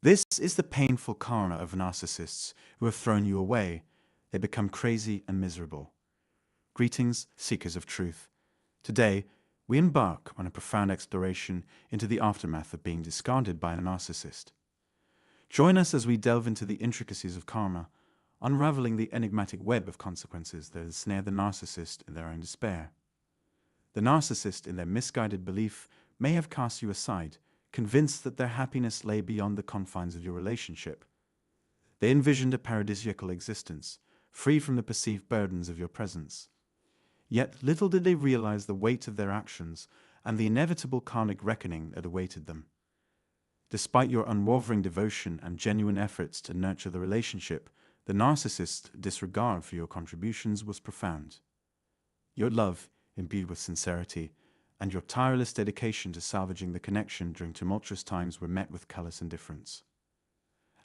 This is the painful karma of narcissists who have thrown you away. They become crazy and miserable. Greetings, seekers of truth. Today, we embark on a profound exploration into the aftermath of being discarded by a narcissist. Join us as we delve into the intricacies of karma, unraveling the enigmatic web of consequences that ensnare the narcissist in their own despair. The narcissist, in their misguided belief, may have cast you aside, convinced that their happiness lay beyond the confines of your relationship. They envisioned a paradisiacal existence, free from the perceived burdens of your presence. Yet little did they realize the weight of their actions and the inevitable karmic reckoning that awaited them. Despite your unwavering devotion and genuine efforts to nurture the relationship, the narcissist's disregard for your contributions was profound. Your love, imbued with sincerity, and your tireless dedication to salvaging the connection during tumultuous times were met with callous indifference.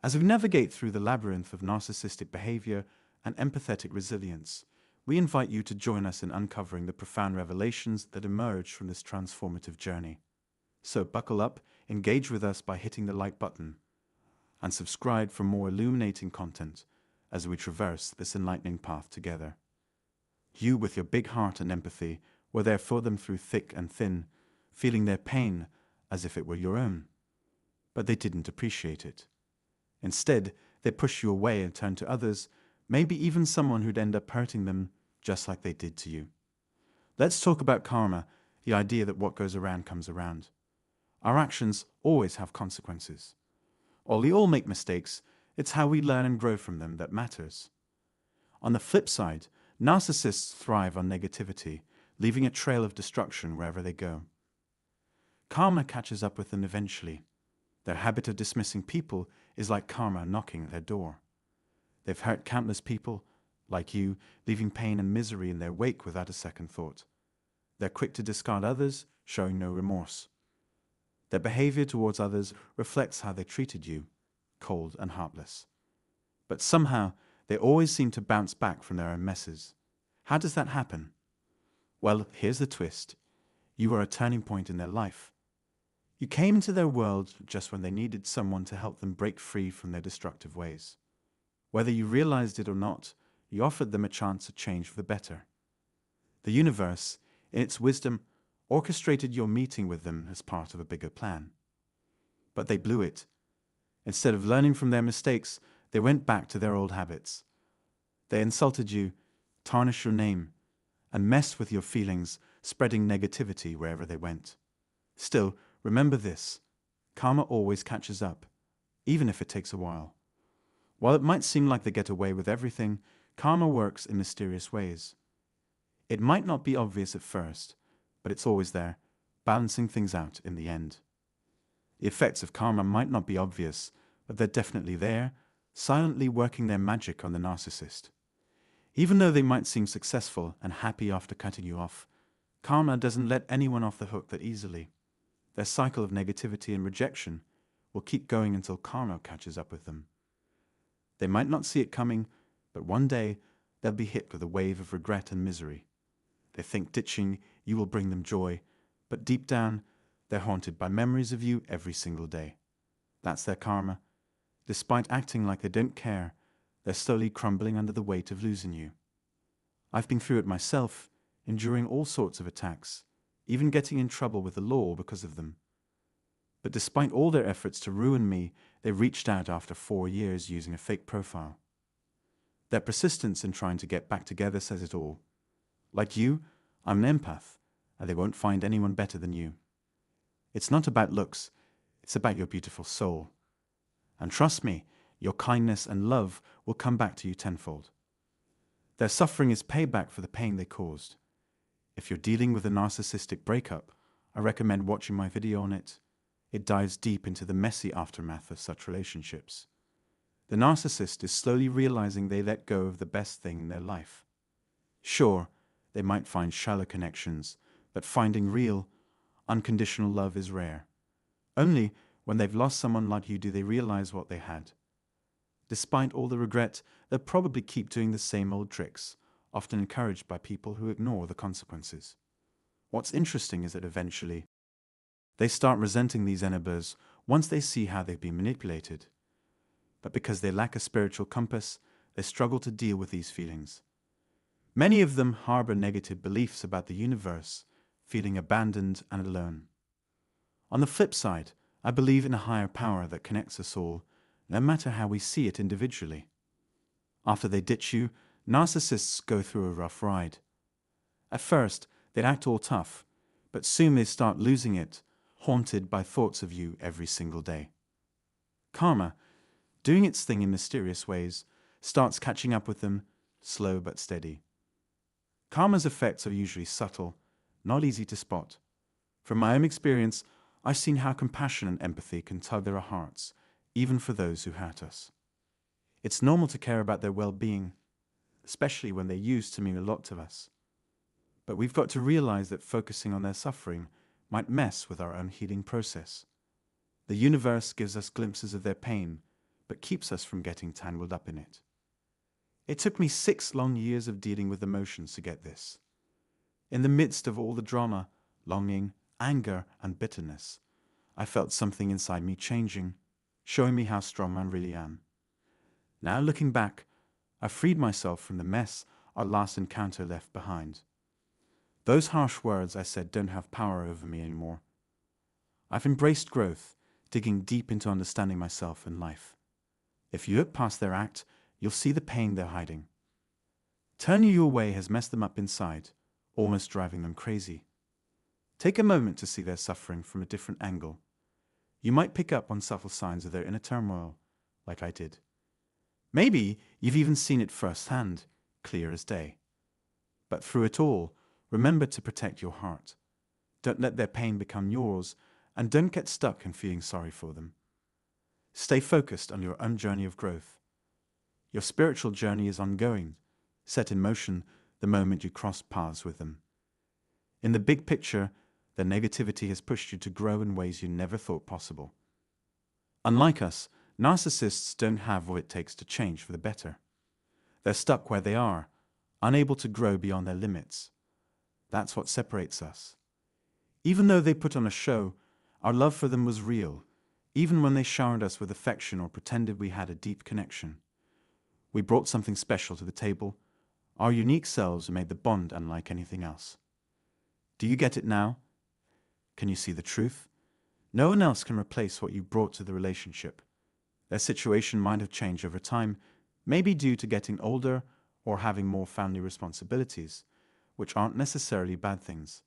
As we navigate through the labyrinth of narcissistic behavior and empathetic resilience, we invite you to join us in uncovering the profound revelations that emerge from this transformative journey. So buckle up, engage with us by hitting the like button, and subscribe for more illuminating content as we traverse this enlightening path together. You, with your big heart and empathy, were there for them through thick and thin, feeling their pain as if it were your own. But they didn't appreciate it. Instead, they pushed you away and turned to others, maybe even someone who'd end up hurting them just like they did to you. Let's talk about karma, the idea that what goes around comes around. Our actions always have consequences. While we all make mistakes, it's how we learn and grow from them that matters. On the flip side, narcissists thrive on negativity, leaving a trail of destruction wherever they go. Karma catches up with them eventually. Their habit of dismissing people is like karma knocking at their door. They've hurt countless people, like you, leaving pain and misery in their wake without a second thought. They're quick to discard others, showing no remorse. Their behavior towards others reflects how they treated you, cold and heartless. But somehow, they always seem to bounce back from their own messes. How does that happen? Well, here's the twist. You are a turning point in their life. You came into their world just when they needed someone to help them break free from their destructive ways. Whether you realized it or not, you offered them a chance to change for the better. The universe, in its wisdom, orchestrated your meeting with them as part of a bigger plan. But they blew it. Instead of learning from their mistakes, they went back to their old habits. They insulted you, tarnished your name, and messed with your feelings, spreading negativity wherever they went. Still, remember this: karma always catches up, even if it takes a while. While it might seem like they get away with everything, karma works in mysterious ways. It might not be obvious at first, but it's always there, balancing things out in the end. The effects of karma might not be obvious, but they're definitely there, silently working their magic on the narcissist. Even though they might seem successful and happy after cutting you off, karma doesn't let anyone off the hook that easily. Their cycle of negativity and rejection will keep going until karma catches up with them. They might not see it coming, but one day they'll be hit with a wave of regret and misery. They think ditching you will bring them joy, but deep down, they're haunted by memories of you every single day. That's their karma. Despite acting like they don't care, they're slowly crumbling under the weight of losing you. I've been through it myself, enduring all sorts of attacks, even getting in trouble with the law because of them. But despite all their efforts to ruin me, they reached out after 4 years using a fake profile. Their persistence in trying to get back together says it all. Like you, I'm an empath, and they won't find anyone better than you. It's not about looks, it's about your beautiful soul. And trust me, your kindness and love will come back to you tenfold. Their suffering is payback for the pain they caused. If you're dealing with a narcissistic breakup, I recommend watching my video on it. It dives deep into the messy aftermath of such relationships. The narcissist is slowly realizing they let go of the best thing in their life. Sure, they might find shallow connections, but finding real, unconditional love is rare. Only when they've lost someone like you do they realize what they had. Despite all the regret, they'll probably keep doing the same old tricks, often encouraged by people who ignore the consequences. What's interesting is that eventually, they start resenting these enablers, once they see how they've been manipulated. But because they lack a spiritual compass, they struggle to deal with these feelings. Many of them harbor negative beliefs about the universe, feeling abandoned and alone. On the flip side, I believe in a higher power that connects us all, no matter how we see it individually. After they ditch you, narcissists go through a rough ride. At first, they act all tough, but soon they start losing it, haunted by thoughts of you every single day. Karma, doing its thing in mysterious ways, starts catching up with them, slow but steady. Karma's effects are usually subtle, not easy to spot. From my own experience, I've seen how compassion and empathy can tug at our hearts, even for those who hurt us. It's normal to care about their well-being, especially when they used to mean a lot to us. But we've got to realize that focusing on their suffering might mess with our own healing process. The universe gives us glimpses of their pain, but keeps us from getting tangled up in it. It took me 6 long years of dealing with emotions to get this. In the midst of all the drama, longing, anger, and bitterness, I felt something inside me changing, showing me how strong I really am. Now looking back, I freed myself from the mess our last encounter left behind. Those harsh words I said don't have power over me anymore. I've embraced growth, digging deep into understanding myself and life. If you look past their act, you'll see the pain they're hiding. Turning you away has messed them up inside, almost driving them crazy. Take a moment to see their suffering from a different angle. You might pick up on subtle signs of their inner turmoil, like I did. Maybe you've even seen it firsthand, clear as day. But through it all, remember to protect your heart. Don't let their pain become yours, and don't get stuck in feeling sorry for them. Stay focused on your own journey of growth. Your spiritual journey is ongoing, set in motion the moment you cross paths with them. In the big picture, their negativity has pushed you to grow in ways you never thought possible. Unlike us, narcissists don't have what it takes to change for the better. They're stuck where they are, unable to grow beyond their limits. That's what separates us. Even though they put on a show, our love for them was real, even when they showered us with affection or pretended we had a deep connection. We brought something special to the table. Our unique selves made the bond unlike anything else. Do you get it now? Can you see the truth? No one else can replace what you brought to the relationship. Their situation might have changed over time, maybe due to getting older or having more family responsibilities, which aren't necessarily bad things.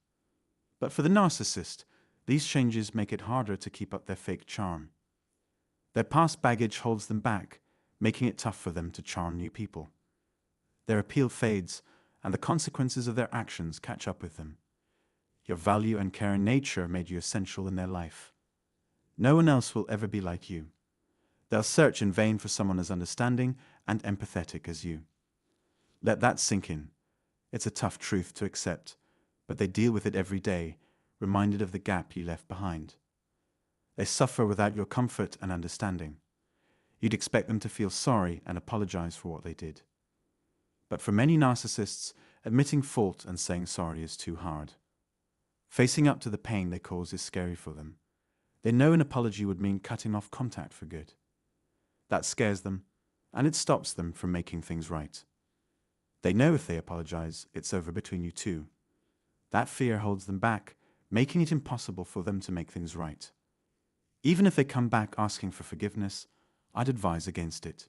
But for the narcissist, these changes make it harder to keep up their fake charm. Their past baggage holds them back, making it tough for them to charm new people. Their appeal fades, and the consequences of their actions catch up with them. Your value and caring nature made you essential in their life. No one else will ever be like you. They'll search in vain for someone as understanding and empathetic as you. Let that sink in. It's a tough truth to accept, but they deal with it every day, reminded of the gap you left behind. They suffer without your comfort and understanding. You'd expect them to feel sorry and apologize for what they did. But for many narcissists, admitting fault and saying sorry is too hard. Facing up to the pain they cause is scary for them. They know an apology would mean cutting off contact for good. That scares them, and it stops them from making things right. They know if they apologize, it's over between you two. That fear holds them back, making it impossible for them to make things right. Even if they come back asking for forgiveness, I'd advise against it.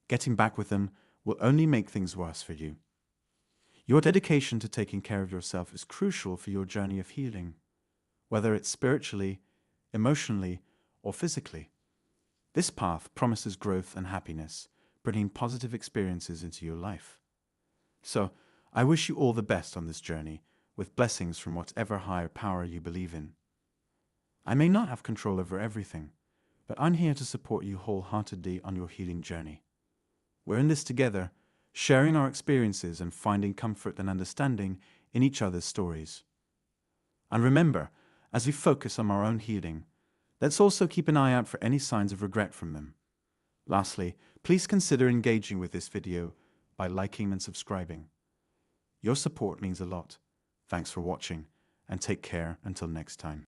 Getting back with them will only make things worse for you. Your dedication to taking care of yourself is crucial for your journey of healing, whether it's spiritually, emotionally, or physically. This path promises growth and happiness, bringing positive experiences into your life. So, I wish you all the best on this journey, with blessings from whatever higher power you believe in. I may not have control over everything, but I'm here to support you wholeheartedly on your healing journey. We're in this together, sharing our experiences and finding comfort and understanding in each other's stories. And remember, as we focus on our own healing, let's also keep an eye out for any signs of regret from them. Lastly, please consider engaging with this video by liking and subscribing. Your support means a lot. Thanks for watching, and take care until next time.